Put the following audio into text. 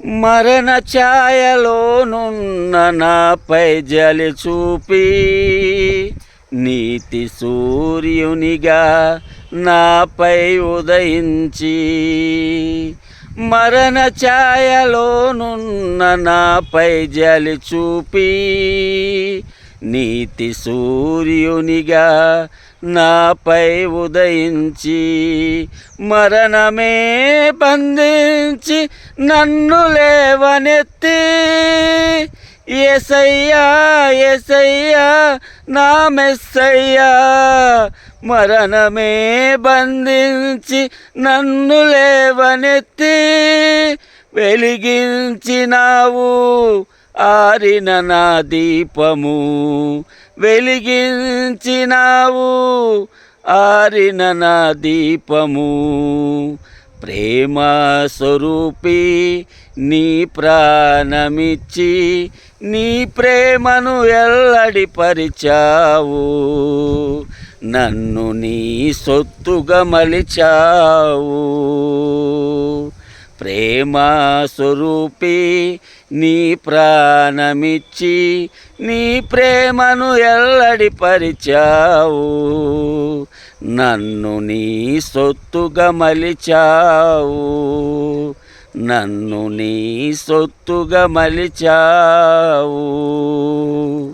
మరణ ఛాయలోనున్న నాపై జలి చూపి నీతి సూర్యునిగా నాపై ఉదయించి మరణ ఛాయలోనున్న నాపై జలి చూపి నీతి సూర్యునిగా నాపై ఉదయించి మరణమే బంధించి నన్ను లేవనెత్తి యేసయ్యా యేసయ్యా నా మెస్సయ్యా మరణమే బంధించి నన్ను లేవనెత్తి వెలిగించినావు ఆరిన నా దీపము వెలిగించినావు ఆరిన నా దీపము ప్రేమ స్వరూపి నీ ప్రాణమిచ్చి నీ ప్రేమను ఎల్లడి పరిచావు నన్ను నీ సొత్తుగా మలిచావు ప్రేమ స్వరూపి నీ ప్రాణమిచ్చి నీ ప్రేమను ఎల్లడి పరిచావు నన్ను నీ సొత్తుగా మలిచావు నన్ను నీ సొత్తుగా మలిచావు.